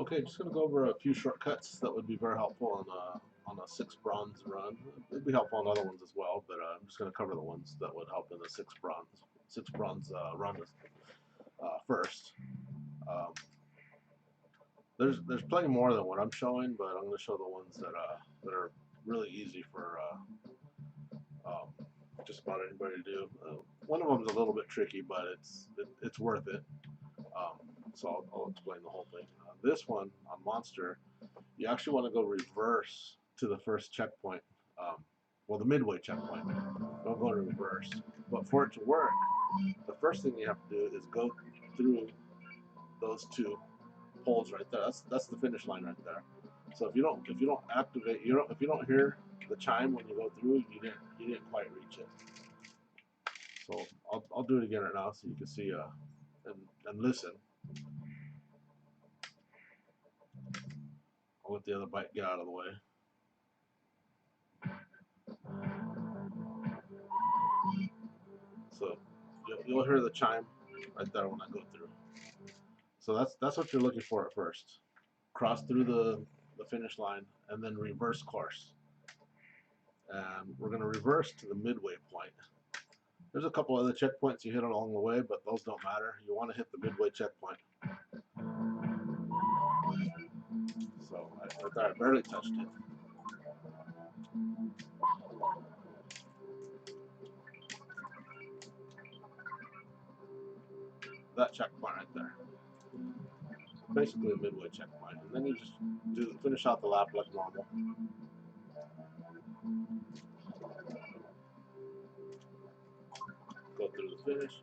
Okay, just going to go over a few shortcuts that would be very helpful on a 6 bronze run. It'd be helpful on other ones as well, but I'm just going to cover the ones that would help in the 6 bronze run first. Um, there's plenty more than what I'm showing, but I'm going to show the ones that are really easy for um, just about anybody to do. One of them is a little bit tricky, but it's worth it. So I'll explain the whole thing. This one on Monster, you actually want to go reverse to the first checkpoint. Well, the midway checkpoint. Don't go to reverse. But for it to work, the first thing you have to do is go through those 2 poles right there. That's the finish line right there. So if you don't activate, if you don't hear the chime when you go through, you didn't quite reach it. So I'll do it again right now so you can see and listen. I'll let the other bike get out of the way. So you'll hear the chime right there when I go through. So that's what you're looking for at first. Cross through the finish line and then reverse course. And we're going to reverse to the midway point. There's a couple other checkpoints you hit along the way, but those don't matter. You want to hit the midway checkpoint. So right there, I barely touched it. That checkpoint right there. Basically a midway checkpoint. And then you just finish out the lap like normal. Go through the finish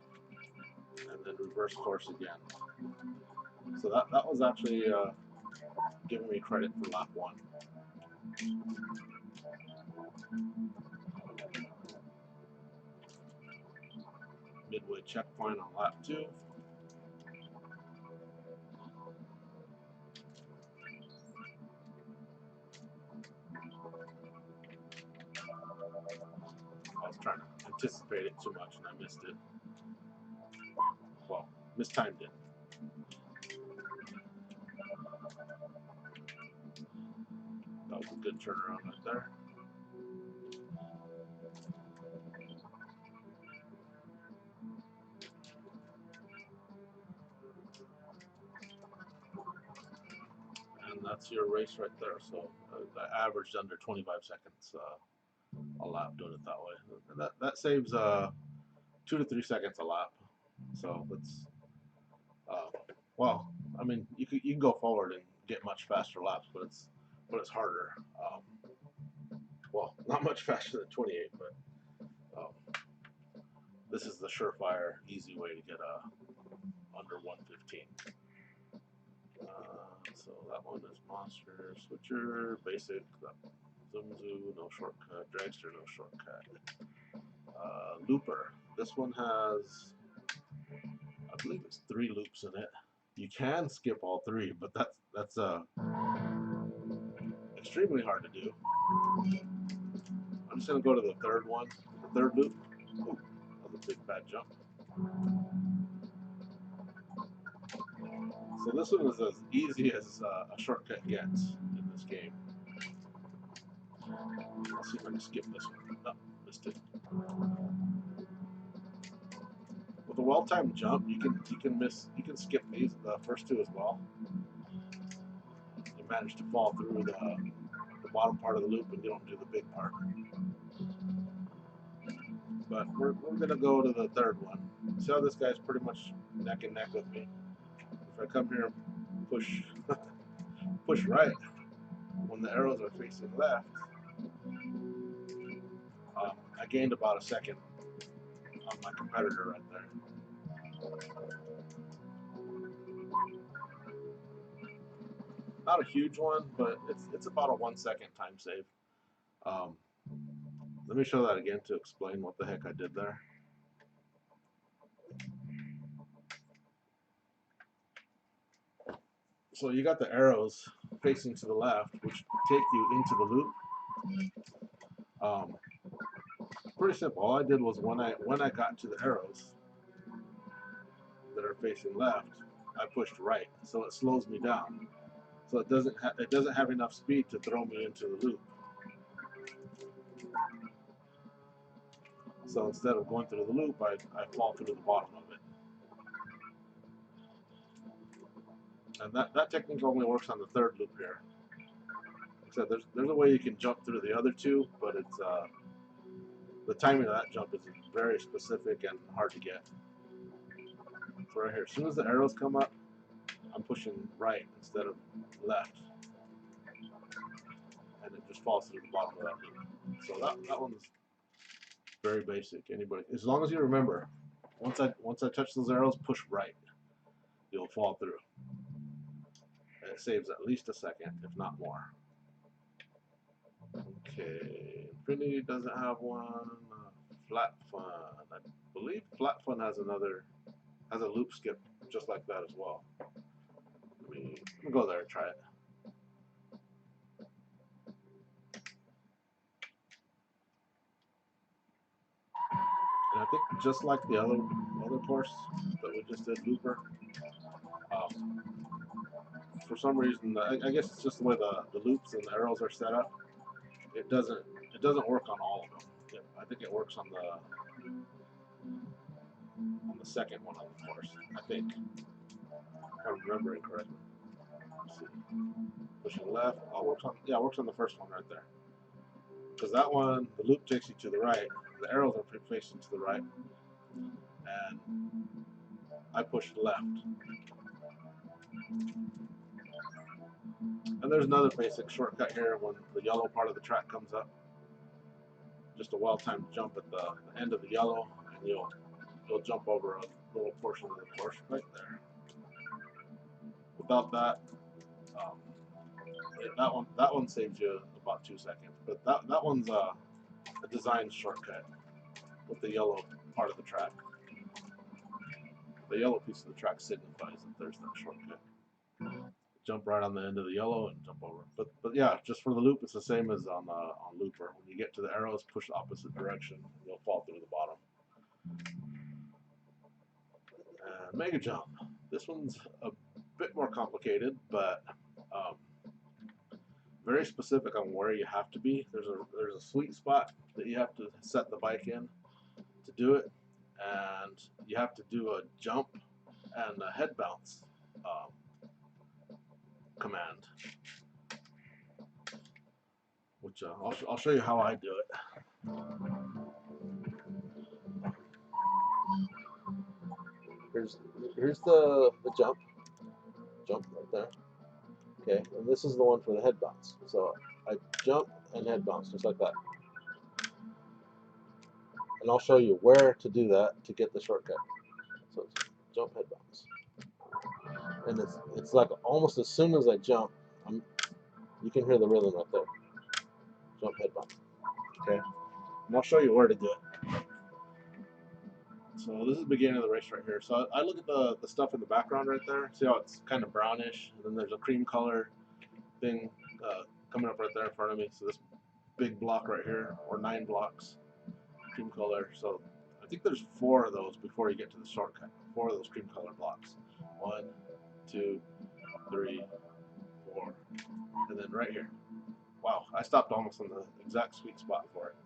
and then reverse course again. So that was actually giving me credit for lap 1. Midway checkpoint on lap 2. I was trying to anticipate it too much and I missed it. Well, mistimed it. That was a good turnaround right there. And that's your race right there. So I averaged under 25 seconds a lap doing it that way. And that saves 2 to 3 seconds a lap. So that's well, I mean, you can go forward and get much faster laps, but it's harder. Well, not much faster than 28, but this is the surefire, easy way to get under 115. So that one is Monster, Switcher, Basic, Zoom, no shortcut, Dragster, no shortcut. Looper, this one has, I believe it's 3 loops in it. You can skip all 3, but that's extremely hard to do. I'm just going to go to the 3rd one, the 3rd loop. Oh, that was a big bad jump. So this one is as easy as a shortcut gets in this game. Let's see if I can skip this one. No, missed it. With a well-timed jump, you can skip these the first 2 as well. You manage to fall through the bottom part of the loop and you don't do the big part. But we're gonna go to the 3rd one. See how this guy's pretty much neck and neck with me. If I come here and push push right when the arrows are facing left, I gained about a second on my competitor right there. Not a huge one, but it's about a 1 second time save. Let me show that again to explain what the heck I did there. So you got the arrows facing to the left, which take you into the loop. Pretty simple. All I did was when I got to the arrows that are facing left, I pushed right, so it slows me down. so it doesn't have enough speed to throw me into the loop. So instead of going through the loop, I fall through the bottom of it. And that technique only works on the third loop here. So there's a way you can jump through the other two, but it's the timing of that jump is very specific and hard to get. So right here, as soon as the arrows come up, I'm pushing right instead of left, and it just falls through the bottom of that loop. So that one's very basic. Anybody, as long as you remember, once I touch those arrows, push right, you'll fall through. And it saves at least a second, if not more. Okay, Infinity doesn't have one. Flat Fun, I believe Flat Fun has a loop skip just like that as well. Let me go there and try it. And I think just like the other course that we just did, Looper, for some reason, I guess it's just the way the loops and the arrows are set up. It doesn't work on all of them. I think it works on the second one of the course. I think, if I'm remembering correctly. Let's see. Pushing left. Oh, it works on the first one right there. Because that one, the loop takes you to the right. The arrows are facing to the right, and I pushed left. And there's another basic shortcut here when the yellow part of the track comes up. Just a well-timed jump at the end of the yellow, and you'll jump over a little portion of the course right there. Without that, that one saves you about 2 seconds. But that one's a design shortcut with the yellow part of the track. The yellow piece of the track signifies that there's that shortcut. Jump right on the end of the yellow and jump over. But yeah, just for the loop, it's the same as on Looper. When you get to the arrows, push the opposite direction, and you'll fall through the bottom. And Mega Jump. This one's a bit more complicated, but very specific on where you have to be. There's a sweet spot that you have to set the bike in to do it, and you have to do a jump and a head bounce command, which I'll show you how I do it. Here's the jump right there. Okay, and this is the one for the head bounce. So I jump and head bounce just like that. And I'll show you where to do that to get the shortcut. So it's jump, head bounce. And it's like almost as soon as I jump, you can hear the rhythm right there. Jump, head bounce. Okay, and I'll show you where to do it. So this is the beginning of the race right here. So I look at the stuff in the background right there. See how it's kind of brownish, and then there's a cream color thing coming up right there in front of me. So this big block right here, or 9 blocks, cream color. So I think there's 4 of those before you get to the shortcut. 4 of those cream color blocks. 1, 2, 3, 4, and then right here. Wow, I stopped almost on the exact sweet spot for it.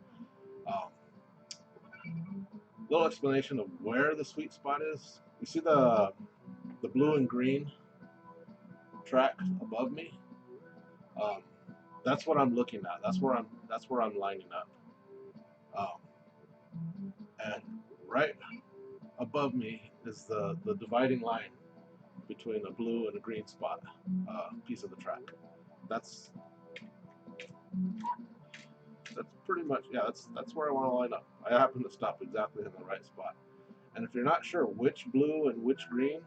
Little explanation of where the sweet spot is. You see the blue and green track above me? That's what I'm looking at. That's where I'm lining up. And right above me is the dividing line between a blue and a green spot piece of the track. That's pretty much, yeah, that's where I want to line up. I happen to stop exactly in the right spot. And if you're not sure which blue and which green,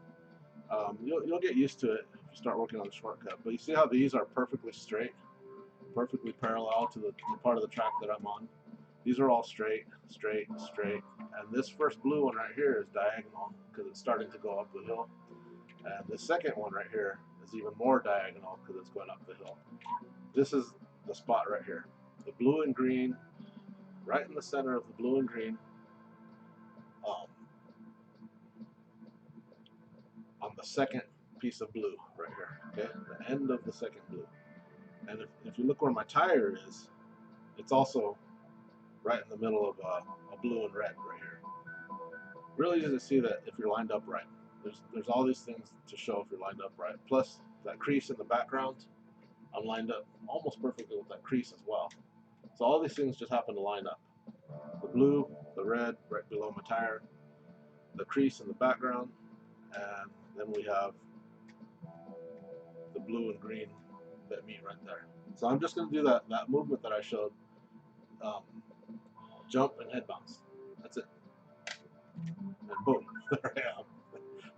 you'll get used to it if you start working on the shortcut. But you see how these are perfectly straight, perfectly parallel to the part of the track that I'm on. These are all straight, straight, straight. And this first blue one right here is diagonal because it's starting to go up the hill. And the second one right here is even more diagonal because it's going up the hill. This is the spot right here. The blue and green, right in the center of the blue and green, on the second piece of blue right here. Okay, the end of the second blue. And if you look where my tire is, it's also right in the middle of a blue and red right here. Really easy to see that if you're lined up right. There's all these things to show if you're lined up right. Plus that crease in the background, I'm lined up almost perfectly with that crease as well. So all these things just happen to line up. The blue, the red right below my tire, the crease in the background, and then we have the blue and green that meet right there. So I'm just going to do that movement that I showed, jump and head bounce. That's it. And boom, there I am.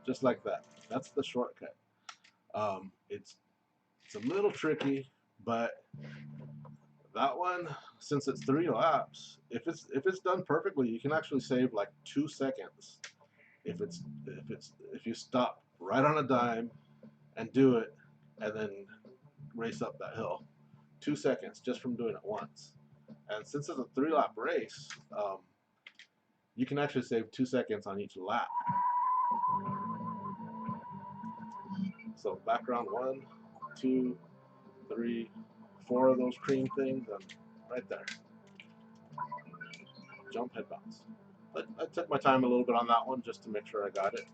Just like that. That's the shortcut. It's a little tricky, but that one, since it's 3 laps, if it's done perfectly, you can actually save like 2 seconds if you stop right on a dime and do it, and then race up that hill. 2 seconds just from doing it once. And since it's a 3-lap race, you can actually save 2 seconds on each lap. So background 1, 2, 3, 4 of those cream things, and right there. Jump, head bounce. But I took my time a little bit on that one just to make sure I got it,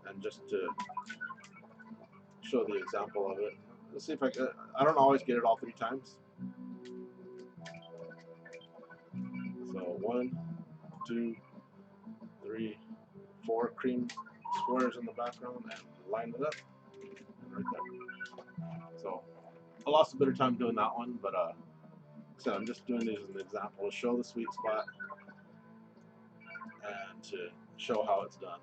and just to show the example of it. Let's see if I don't always get it all 3 times. So 1, 2, 3, 4 cream squares in the background, and line it up right there. So I lost a bit of time doing that one, but so I'm just doing these as an example to show the sweet spot and to show how it's done.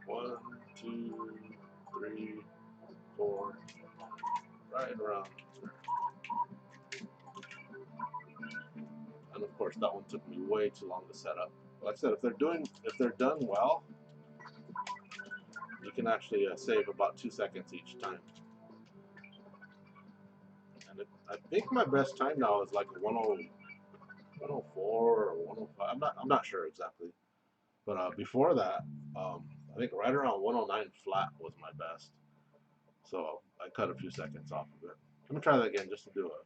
One, 2, 3, 4, right around there. And of course, that one took me way too long to set up. Like I said, if they're done well, you can actually save about 2 seconds each time. And I think my best time now is like 104 or 105. I'm not sure exactly, but before that, I think right around 109 flat was my best. So I cut a few seconds off of it. Let me try that again just to do a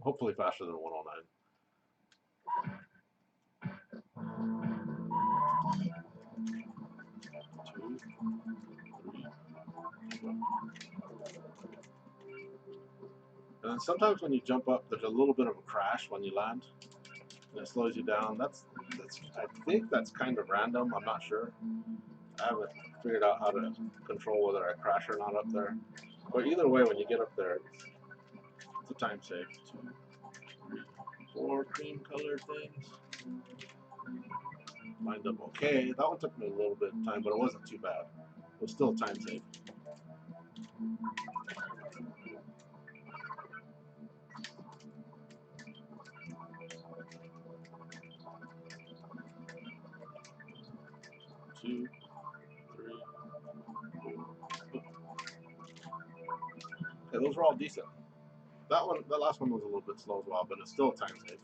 hopefully faster than 109. Two, three, four. And then sometimes when you jump up, there's a little bit of a crash when you land, and it slows you down. That's I think that's kind of random. I'm not sure. I haven't figured out how to control whether I crash or not up there. But either way, when you get up there, it's a time save. 2, 3, 4 cream colored things. Lined up okay. That one took me a little bit of time, but it wasn't too bad. It was still a time save. Two, 3, 4. Okay, those were all decent. That last one was a little bit slow as well, but it's still a time save.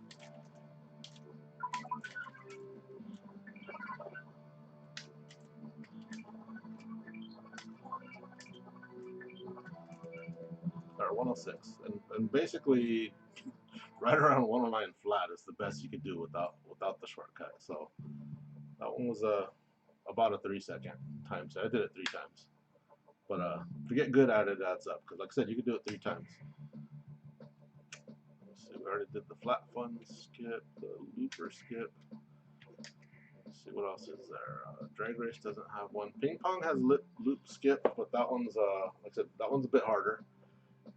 Or 106, and basically right around 109 flat is the best you could do without the shortcut. So that one was about a 3-second time save. I did it 3 times, but to get good at it adds up, because like I said, you could do it 3 times. Let's see, we already did the flat fun skip, the looper skip. Let's see what else is there. Drag race doesn't have one. Ping pong has loop skip, but that one's like I said, that one's a bit harder.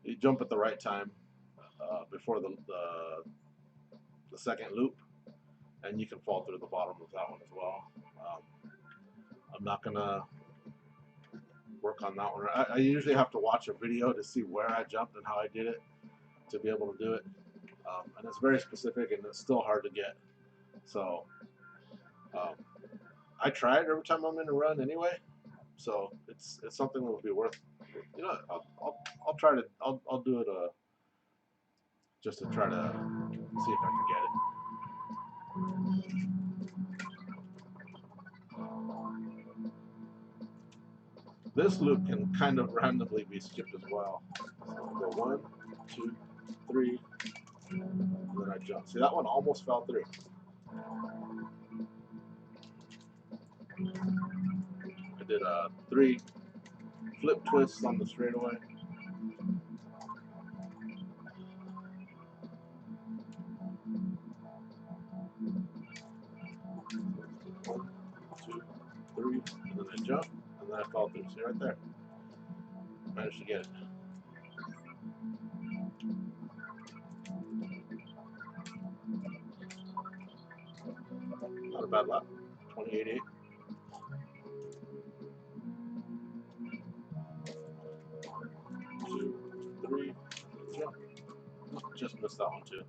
You jump at the right time before the second loop, and you can fall through the bottom of that one as well. I'm not gonna work on that one. I usually have to watch a video to see where I jumped and how I did it to be able to do it, and it's very specific and it's still hard to get. So I try it every time I'm in a run anyway. So it's something that would be worth. You know, I'll try to I'll do it just to try to see if I can get it. This loop can kind of randomly be skipped as well. So I'll go 1, 2, 3, and then I jump. See, that one almost fell through. I did 3 flip twists on the straightaway. One, 2, 3, and then I jump, and then I fall through. See right there? Managed to get it. Not a bad lap. 28.8. 2, 3, jump. Just missed that one too.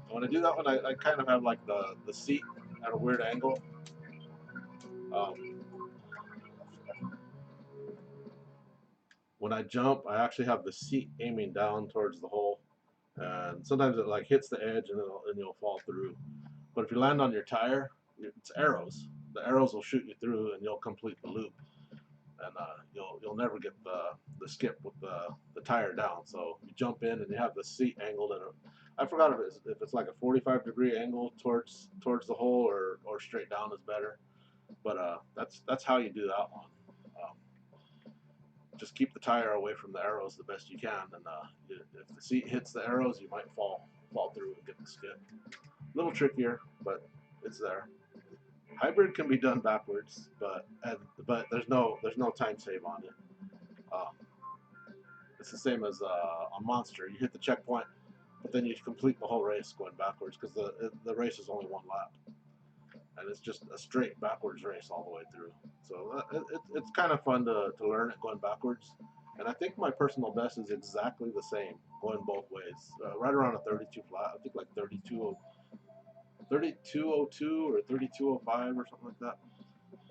When I do that one, I kind of have like the seat at a weird angle. When I jump, I actually have the seat aiming down towards the hole, and sometimes it like hits the edge and you'll fall through. But if you land on your tire, it's arrows. The arrows will shoot you through, and you'll complete the loop, and you'll never get the skip with the tire down. So you jump in and you have the seat angled, and I forgot if it's like a 45-degree angle towards the hole or straight down is better. But that's how you do that one. Just keep the tire away from the arrows the best you can, and if the seat hits the arrows, you might fall through and get the skip. A little trickier, but it's there. Hybrid can be done backwards, but there's no time save on it. Um, it's the same as on Monster. You hit the checkpoint, but then you complete the whole race going backwards because the race is only 1 lap, and it's just a straight backwards race all the way through. So it's kind of fun to learn it going backwards. And I think my personal best is exactly the same going both ways. Right around a 32 flat. I think like 3202 or 3205 or something like that.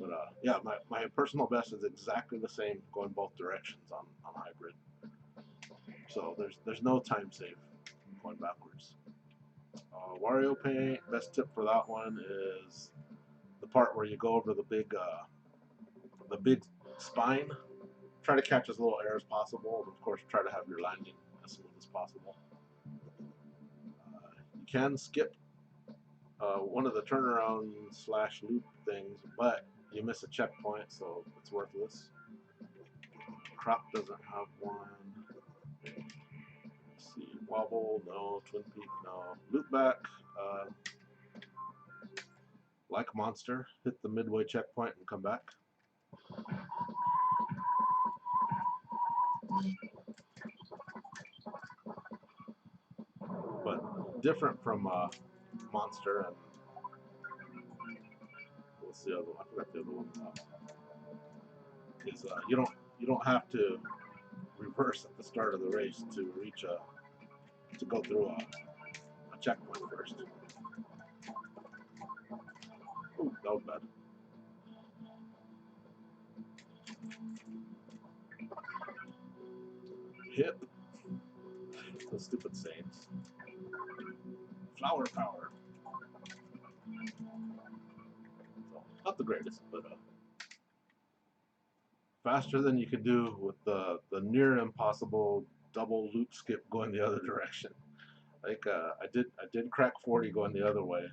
But yeah, my personal best is exactly the same going both directions on hybrid. So there's no time save going backwards. Wario Paint, best tip for that one is the part where you go over the big spine. Try to catch as little air as possible. Of course, try to have your landing as smooth as possible. You can skip one of the turnaround / loop things, but you miss a checkpoint, so it's worthless. Crop doesn't have one. Let's see, Wobble, no. Twin Peak, no. LoopBack, like Monster, hit the midway checkpoint and come back. But different from Monster, and what's the other one? I forgot the other one. Is you don't have to reverse at the start of the race to reach to go through a checkpoint first. Ooh, that was bad. Hip. Those stupid sayings. Flower power. So, not the greatest, but faster than you could do with the near impossible double loop skip going the other direction. Like I did crack 40 going the other way,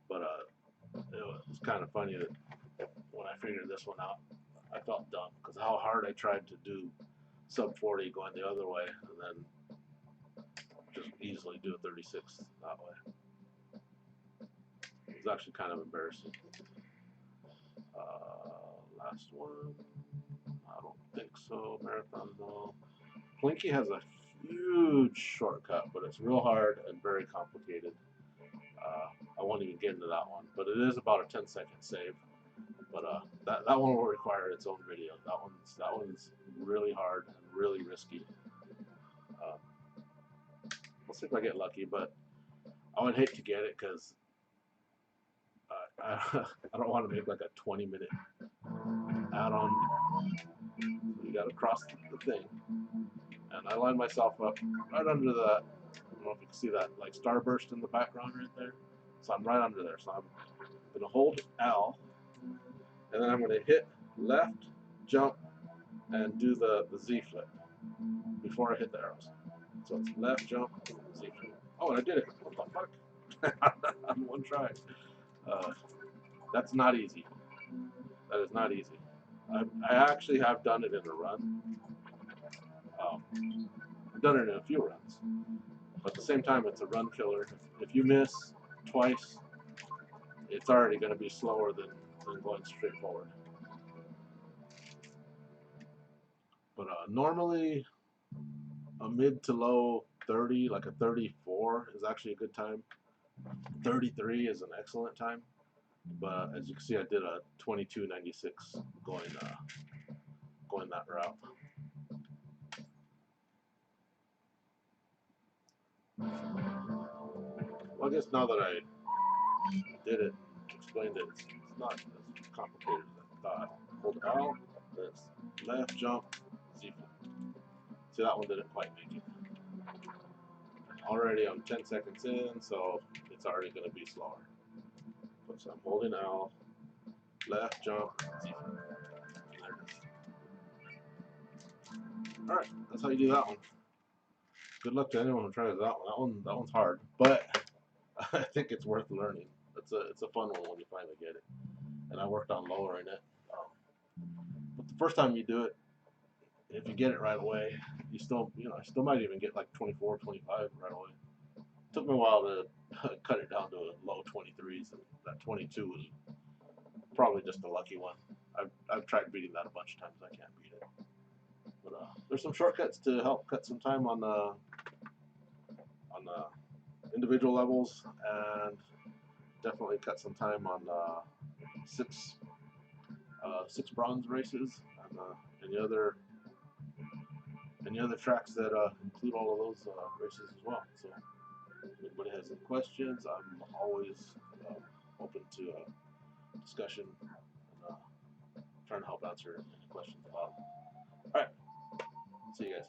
but it was kind of funny that when I figured this one out, I felt dumb because how hard I tried to do sub 40 going the other way, and then just easily do a 36 that way. It was actually kind of embarrassing. Last one, I don't think so. Marathon, no. Plinkey has a huge shortcut, but it's real hard and very complicated. I won't even get into that one, but it is about a 10-second save. But that one will require its own video. That one's really hard and really risky. We'll see if I get lucky, but I would hate to get it because I don't want to make like a 20-minute add-on. You got to cross the thing, and I lined myself up right under that. I don't know if you can see that like starburst in the background right there. So I'm right under there. So I'm gonna hold L, and then I'm going to hit left, jump, and do the Z flip before I hit the arrows. So it's left, jump, Z flip. Oh, and I did it. What the fuck? On one try. That's not easy. That is not easy. I actually have done it in a run. I've done it in a few runs. But at the same time, it's a run killer. If you miss twice, it's already going to be slower than going straight forward. But normally, a mid to low 30, like a 34, is actually a good time. 33 is an excellent time. But as you can see, I did a 22.96 going that route. Well, I guess now that I did it, explained it, it's not as complicated as I thought. Hold L, that's left, jump, Z flip. See, that one didn't quite make it. Already I'm 10 seconds in, so it's already going to be slower. So I'm holding L, left, jump, Z flip. There it is. Alright, that's how you do that one. Good luck to anyone who tries that one. That one's hard, but I think it's worth learning. It's a fun one when you finally get it. And I worked on lowering it. But the first time you do it, if you get it right away, you still I still might even get like 24, 25 right away. It took me a while to cut it down to a low 23s, and that 22 was probably just a lucky one. I've tried beating that a bunch of times. I can't beat it. But there's some shortcuts to help cut some time on the individual levels, and definitely cut some time on six bronze races and any other tracks that include all of those races as well. So if anybody has any questions, I'm always open to discussion and trying to help answer any questions about them. All right, see you guys.